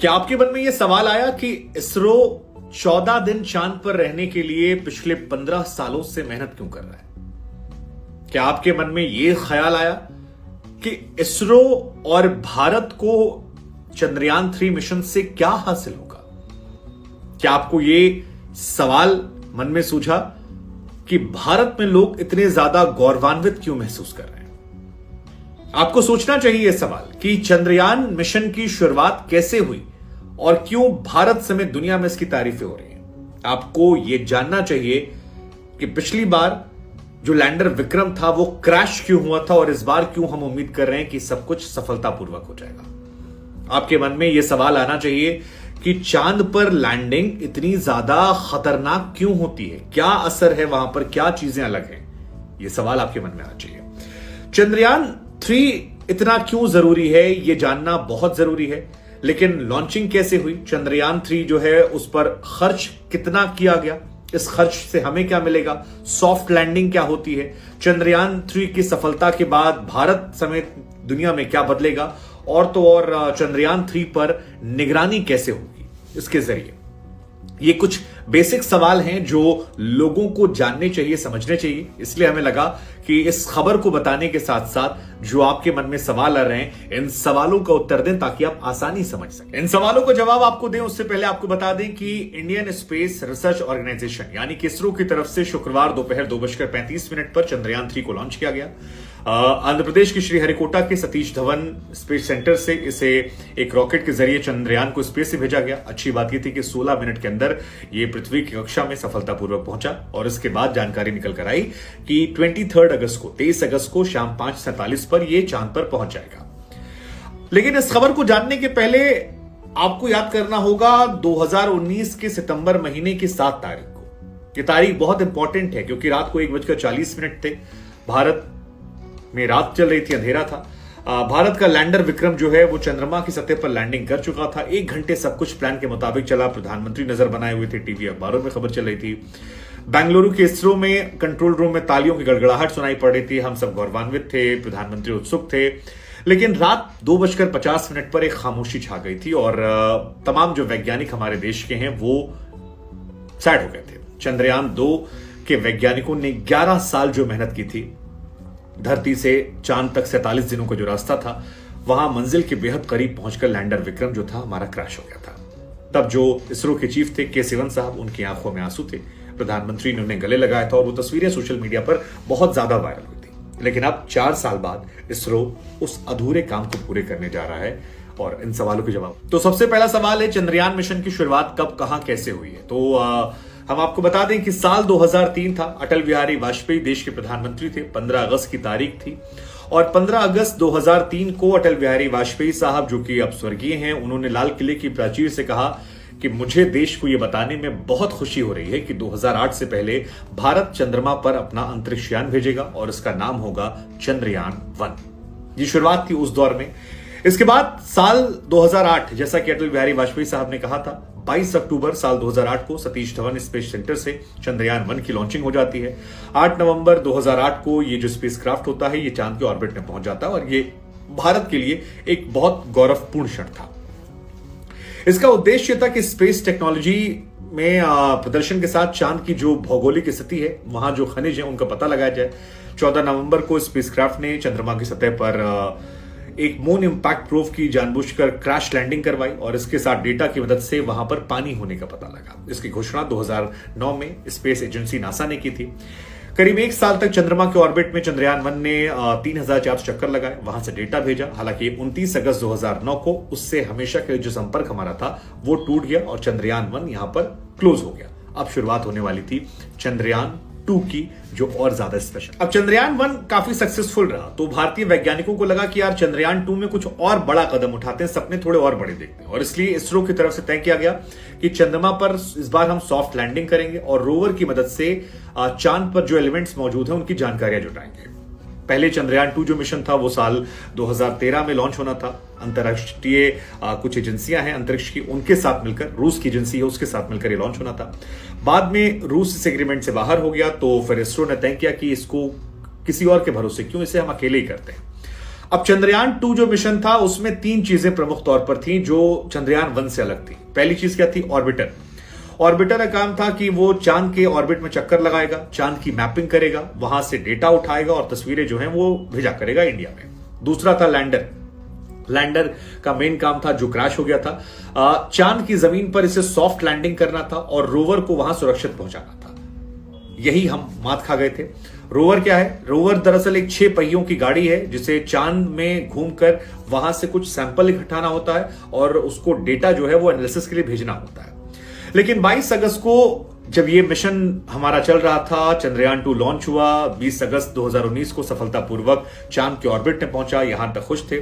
क्या आपके मन में यह सवाल आया कि इसरो 14 दिन चांद पर रहने के लिए पिछले 15 सालों से मेहनत क्यों कर रहा है? क्या आपके मन में यह ख्याल आया कि इसरो और भारत को चंद्रयान 3 मिशन से क्या हासिल होगा? क्या आपको यह सवाल मन में सूझा कि भारत में लोग इतने ज्यादा गौरवान्वित क्यों महसूस कर रहे हैं? आपको सोचना चाहिए यह सवाल कि चंद्रयान मिशन की शुरुआत कैसे हुई और क्यों भारत समेत दुनिया में इसकी तारीफें हो रही हैं। आपको यह जानना चाहिए कि पिछली बार जो लैंडर विक्रम था वो क्रैश क्यों हुआ था और इस बार क्यों हम उम्मीद कर रहे हैं कि सब कुछ सफलतापूर्वक हो जाएगा। आपके मन में यह सवाल आना चाहिए कि चांद पर लैंडिंग इतनी ज्यादा खतरनाक क्यों होती है, क्या असर है वहां पर, क्या चीजें अलग हैं। यह सवाल आपके मन में आना चाहिए। चंद्रयान 3 इतना क्यों जरूरी है यह जानना बहुत जरूरी है। लेकिन लॉन्चिंग कैसे हुई, चंद्रयान 3 जो है उस पर खर्च कितना किया गया, इस खर्च से हमें क्या मिलेगा, सॉफ्ट लैंडिंग क्या होती है, चंद्रयान 3 की सफलता के बाद भारत समेत दुनिया में क्या बदलेगा, और तो और चंद्रयान 3 पर निगरानी कैसे होगी इसके जरिए। ये कुछ बेसिक सवाल हैं जो लोगों को जानने चाहिए, समझने चाहिए। इसलिए हमें लगा कि इस खबर को बताने के साथ साथ जो आपके मन में सवाल आ रहे हैं इन सवालों का उत्तर दें ताकि आप आसानी समझ सकें। इन सवालों का जवाब आपको दें उससे पहले आपको बता दें कि इंडियन स्पेस रिसर्च ऑर्गेनाइजेशन यानी कि इसरो की तरफ से शुक्रवार दोपहर 2:35 पर चंद्रयान 3 को लॉन्च किया गया। आंध्र प्रदेश के श्रीहरिकोटा के सतीश धवन स्पेस सेंटर से इसे एक रॉकेट के जरिए चंद्रयान को स्पेस से भेजा गया। अच्छी बात यह थी कि 16 मिनट के अंदर यह पृथ्वी की कक्षा में सफलतापूर्वक पहुंचा और इसके बाद जानकारी निकल कर आई कि 23 अगस्त को शाम 5:47 पर यह चांद पर पहुंच जाएगा। लेकिन इस खबर को जानने के पहले आपको याद करना होगा 2019 के सितंबर महीने की 7 तारीख को। यह तारीख बहुत इंपॉर्टेंट है क्योंकि रात को 1:40 थे। भारत में रात चल रही थी, अंधेरा था। भारत का लैंडर विक्रम जो है वो चंद्रमा की सतह पर लैंडिंग कर चुका था। 1 घंटे सब कुछ प्लान के मुताबिक चला। प्रधानमंत्री नजर बनाए हुए थे, टीवी अखबारों में खबर चल रही थी। बेंगलुरु के इसरो में कंट्रोल रूम में तालियों की गड़गड़ाहट सुनाई पड़ रही थी। हम सब गौरवान्वित थे, प्रधानमंत्री उत्सुक थे। लेकिन रात 2:50 पर एक खामोशी छा गई थी और तमाम जो वैज्ञानिक हमारे देश के हैं वो सैड हो गए थे। चंद्रयान 2 के वैज्ञानिकों ने 11 साल जो मेहनत की थी, धरती से चांद तक 47 दिनों का जो रास्ता था, वहां मंजिल के बेहद करीब पहुंचकर लैंडर विक्रम जो था हमारा क्रैश हो गया था। तब जो इसरो के चीफ थे के सिवन साहब, उनकी आंखों में आंसू थे। प्रधानमंत्री ने उन्हें गले लगाया था और वो तस्वीरें सोशल मीडिया पर बहुत ज्यादा वायरल हुई थी। लेकिन अब 4 साल बाद इसरो उस अधूरे काम को पूरे करने जा रहा है और इन सवालों के जवाब। तो सबसे पहला सवाल है चंद्रयान मिशन की शुरुआत कब, कहां, कैसे हुई है। तो हम आपको बता दें कि साल 2003 था। अटल बिहारी वाजपेयी देश के प्रधानमंत्री थे। 15 अगस्त की तारीख थी और 15 अगस्त 2003 को अटल बिहारी वाजपेयी साहब जो कि अब स्वर्गीय हैं, उन्होंने लाल किले की प्राचीर से कहा कि मुझे देश को यह बताने में बहुत खुशी हो रही है कि 2008 से पहले भारत चंद्रमा पर अपना अंतरिक्ष यान भेजेगा और इसका नाम होगा चंद्रयान 1। ये शुरुआत थी उस दौर में। इसके बाद साल 2008, जैसा कि अटल बिहारी वाजपेयी साहब ने कहा था, 22 अक्टूबर साल 2008 को सतीश धवन स्पेस सेंटर से चंद्रयान 1 की लॉन्चिंग हो जाती है। 8 नवंबर 2008 को ये जो स्पेसक्राफ्ट होता है ये चांद के ऑर्बिट में पहुंच जाता है और ये भारत के लिए एक बहुत गौरवपूर्ण क्षण था। इसका उद्देश्य था कि स्पेस टेक्नोलॉजी में प्रदर्शन के साथ चांद की जो भौगोलिक स्थिति है, वहां जो खनिज है उनका पता लगाया जाए। 14 नवंबर को स्पेसक्राफ्ट ने चंद्रमा की सतह पर एक मून इंपैक्ट प्रोब की जानबूझकर क्रैश लैंडिंग करवाई और इसके साथ डेटा की मदद से वहां पर पानी होने का पता लगा। इसकी घोषणा 2009 में स्पेस एजेंसी नासा ने की थी। करीब 1 साल तक चंद्रमा के ऑर्बिट में चंद्रयान 1 ने 3400 चक्कर लगाए, वहां से डेटा भेजा। हालांकि 29 अगस्त 2009 को उससे हमेशा के जो संपर्क हमारा था वो टूट गया और चंद्रयान 1 यहां पर क्लोज हो गया। अब शुरुआत होने वाली थी चंद्रयान 2 की, जो और ज्यादा स्पेशल। अब चंद्रयान 1 काफी सक्सेसफुल रहा तो भारतीय वैज्ञानिकों को लगा कि यार चंद्रयान 2 में कुछ और बड़ा कदम उठाते हैं, सपने थोड़े और बड़े देखते हैं। और इसलिए इसरो की तरफ से तय किया गया कि चंद्रमा पर इस बार हम सॉफ्ट लैंडिंग करेंगे और रोवर की मदद से चांद पर जो एलिमेंट्स मौजूद हैं उनकी जानकारियां जुटाएंगे। पहले चंद्रयान 2 जो मिशन था वो साल 2013 में लॉन्च होना था। अंतरराष्ट्रीय कुछ एजेंसियां हैं अंतरिक्ष की, उनके साथ मिलकर, रूस की एजेंसी है उसके साथ मिलकर ये लॉन्च होना था। बाद में रूस इस एग्रीमेंट से बाहर हो गया तो फिर इसरो ने तय किया कि इसको किसी और के भरोसे क्यों, इसे हम अकेले ही करते हैं। अब चंद्रयान 2 जो मिशन था उसमें 3 चीजें प्रमुख तौर पर थी जो चंद्रयान 1 से अलग थी। पहली चीज क्या थी? ऑर्बिटर। ऑर्बिटर का काम था कि वो चांद के ऑर्बिट में चक्कर लगाएगा, चांद की मैपिंग करेगा, वहां से डेटा उठाएगा और तस्वीरें जो हैं वो भेजा करेगा इंडिया में। दूसरा था लैंडर। लैंडर का मेन काम था, जो क्रैश हो गया था, चांद की जमीन पर इसे सॉफ्ट लैंडिंग करना था और रोवर को वहां सुरक्षित पहुंचाना था। यही हम मात खा गए थे। रोवर क्या है? रोवर दरअसल एक 6 पहियों की गाड़ी है जिसे चांद में घूमकर वहां से कुछ सैंपल इकट्ठाना होता है और उसको डेटा जो है वो एनालिसिस के लिए भेजना होता है। लेकिन 22 अगस्त को जब ये मिशन हमारा चल रहा था, चंद्रयान 2 लॉन्च हुआ, 20 अगस्त 2019 को सफलतापूर्वक चांद के ऑर्बिट में पहुंचा, यहां तक खुश थे।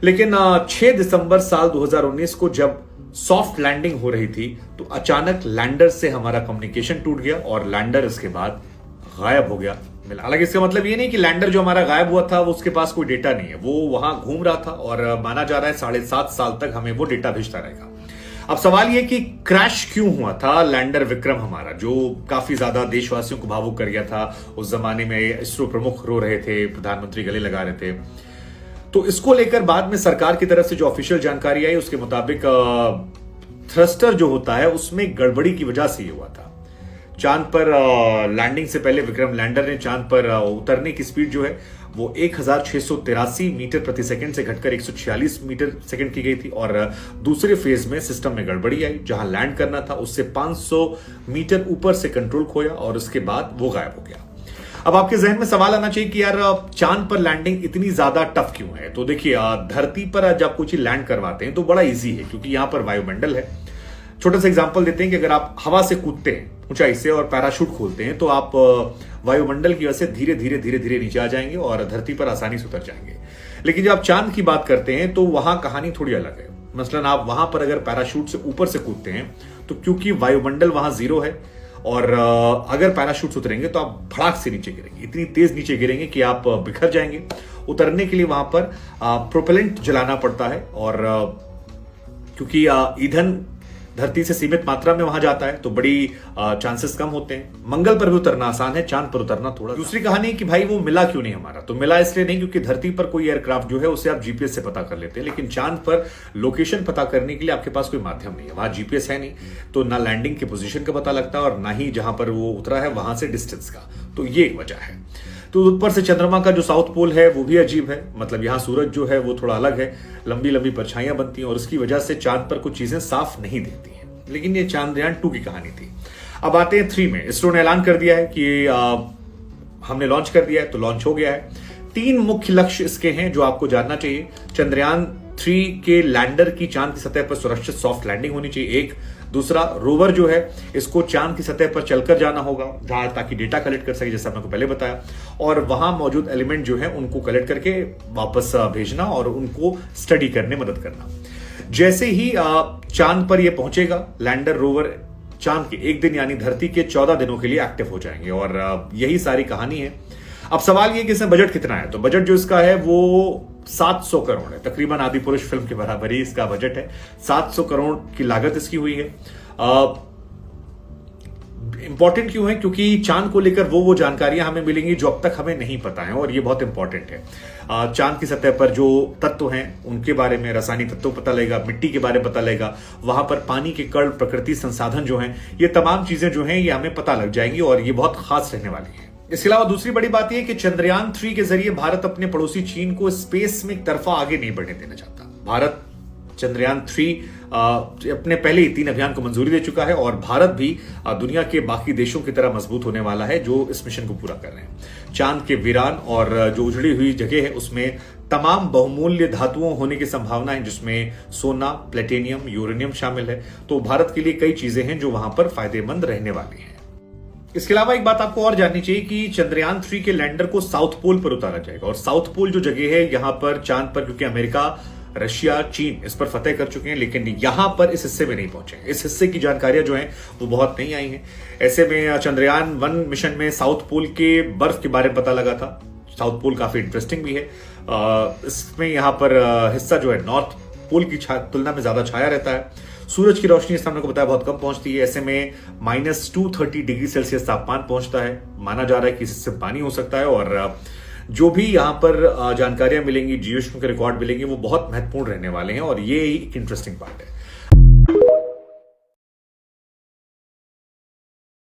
लेकिन 6 दिसंबर साल 2019 को जब सॉफ्ट लैंडिंग हो रही थी तो अचानक लैंडर से हमारा कम्युनिकेशन टूट गया और लैंडर इसके बाद गायब हो गया। हालांकि इसका मतलब ये नहीं कि लैंडर जो हमारा गायब हुआ था वो उसके पास कोई डेटा नहीं है, वो वहां घूम रहा था और माना जा रहा है 7.5 साल तक हमें वो डेटा भेजता रहेगा। अब सवाल ये कि क्रैश क्यों हुआ था लैंडर विक्रम हमारा, जो काफी ज्यादा देशवासियों को भावुक कर गया था। उस जमाने में इसरो प्रमुख रो रहे थे, प्रधानमंत्री गले लगा रहे थे। तो इसको लेकर बाद में सरकार की तरफ से जो ऑफिशियल जानकारी आई उसके मुताबिक थ्रस्टर जो होता है उसमें गड़बड़ी की वजह से ये हुआ था। चांद पर लैंडिंग से पहले विक्रम लैंडर ने चांद पर उतरने की स्पीड जो है वो 1683 मीटर प्रति सेकंड से घटकर 146 मीटर सेकंड की गई थी और दूसरे फेज में सिस्टम में गड़बड़ी आई। जहां लैंड करना था उससे 500 मीटर ऊपर से कंट्रोल खोया और उसके बाद वो गायब हो गया। अब आपके जहन में सवाल आना चाहिए कि यार चांद पर लैंडिंग इतनी ज्यादा टफ क्यों है? तो देखिए, धरती पर जब कुछ लैंड करवाते हैं तो बड़ा इजी है क्योंकि यहां पर वायुमंडल है। छोटा सा एग्जांपल देते हैं कि अगर आप हवा से कूदते हैं ऊंचाई से और पैराशूट खोलते हैं तो आप वायुमंडल की वजह से धीरे धीरे नीचे आ जाएंगे और धरती पर आसानी से उतर जाएंगे। लेकिन जब आप चांद की बात करते हैं तो वहां कहानी थोड़ी अलग है। मसलन आप वहां पर अगर पैराशूट से ऊपर से कूदते हैं तो क्योंकि वायुमंडल वहां 0 है और अगर पैराशूट से उतरेंगे तो आप भड़ाक से नीचे गिरेंगे, इतनी तेज नीचे गिरेंगे कि आप बिखर जाएंगे। उतरने के लिए वहां पर प्रोपेलेंट जलाना पड़ता है और क्योंकि ईंधन धरती से सीमित मात्रा में वहां जाता है तो बड़ी चांसेस कम होते हैं। मंगल पर भी उतरना आसान है, चांद पर उतरना थोड़ा। दूसरी कहानी कि भाई वो मिला क्यों नहीं हमारा? तो मिला इसलिए नहीं क्योंकि धरती पर कोई एयरक्राफ्ट जो है उसे आप जीपीएस से पता कर लेते हैं, लेकिन चांद पर लोकेशन पता करने के लिए आपके पास कोई माध्यम नहीं है। वहां जीपीएस है नहीं तो ना लैंडिंग की पोजीशन का पता लगता है और ना ही जहां पर वो उतरा है वहां से डिस्टेंस का। तो ये एक वजह है। तो ऊपर से चंद्रमा का जो साउथ पोल है वो भी अजीब है, मतलब यहां सूरज जो है वो थोड़ा अलग है, लंबी लंबी परछाइयां बनती हैं और उसकी वजह से चांद पर कुछ चीजें साफ नहीं दिखती हैं। लेकिन ये चंद्रयान 2 की कहानी थी। अब आते हैं 3 में। इसरो ने ऐलान कर दिया है कि हमने लॉन्च कर दिया है, तो लॉन्च हो गया है। 3 मुख्य लक्ष्य इसके हैं जो आपको जानना चाहिए। चंद्रयान 3 के लैंडर की चांद की सतह पर सुरक्षित सॉफ्ट लैंडिंग होनी चाहिए, एक। दूसरा, रोवर जो है इसको चांद की सतह पर चलकर जाना होगा जहां ताकि डेटा कलेक्ट कर सके, जैसा मैंने पहले बताया, और वहां मौजूद एलिमेंट जो है उनको कलेक्ट करके वापस भेजना और उनको स्टडी करने मदद करना। जैसे ही चांद पर यह पहुंचेगा लैंडर रोवर, चांद के एक दिन यानी धरती के 14 दिनों के लिए एक्टिव हो जाएंगे और यही सारी कहानी है। अब सवाल यह कि इसमें बजट कितना है? तो बजट जो इसका है वो 700 करोड़ है, तकरीबन आदि पुरुष फिल्म के बराबर ही इसका बजट है। 700 करोड़ की लागत इसकी हुई है। इंपॉर्टेंट क्यों है? क्योंकि चांद को लेकर वो जानकारियां हमें मिलेंगी जो अब तक हमें नहीं पता है और ये बहुत इंपॉर्टेंट है। चांद की सतह पर जो तत्व हैं उनके बारे में, रासायनिक तत्व पता लगेगा, मिट्टी के बारे में पता लगेगा, वहां पर पानी के कण, प्रकृति संसाधन जो हैं, ये तमाम चीजें जो हैं ये हमें पता लग जाएंगी और ये बहुत खास रहने वाली है। इसके अलावा दूसरी बड़ी बात यह है कि चंद्रयान 3 के जरिए भारत अपने पड़ोसी चीन को स्पेस में एक तरफा आगे नहीं बढ़ने देना चाहता। भारत चंद्रयान 3 अपने पहले ही 3 अभियान को मंजूरी दे चुका है और भारत भी दुनिया के बाकी देशों की तरह मजबूत होने वाला है जो इस मिशन को पूरा कर रहे हैं। चांद के वीरान और जो उजड़ी हुई जगह है उसमें तमाम बहुमूल्य धातुओं होने की संभावना है, जिसमें सोना, प्लेटिनियम, यूरेनियम शामिल है। तो भारत के लिए कई चीजें हैं जो वहां पर फायदेमंद रहने वाली हैं। इसके अलावा एक बात आपको और जाननी चाहिए कि चंद्रयान 3 के लैंडर को साउथ पोल पर उतारा जाएगा और साउथ पोल जो जगह है यहां पर चांद पर, क्योंकि अमेरिका, रशिया, चीन इस पर फतेह कर चुके हैं, लेकिन यहां पर इस हिस्से में नहीं पहुंचे। इस हिस्से की जानकारियां जो हैं वो बहुत नहीं आई हैं। ऐसे में चंद्रयान 1 मिशन में साउथ पोल के बर्फ के बारे में पता लगा था। साउथ पोल काफी इंटरेस्टिंग भी है। इसमें यहां पर हिस्सा जो है नॉर्थ पोल की तुलना में ज्यादा छाया रहता है। सूरज की रोशनी इस हमने को बताया बहुत कम पहुंचती है। ऐसे में -230 डिग्री सेल्सियस तापमान पहुंचता है। माना जा रहा है कि इससे पानी हो सकता है और जो भी यहां पर जानकारियां मिलेंगी, जीवाश्म के रिकॉर्ड मिलेंगे, वो बहुत महत्वपूर्ण रहने वाले हैं और ये एक इंटरेस्टिंग पार्ट है।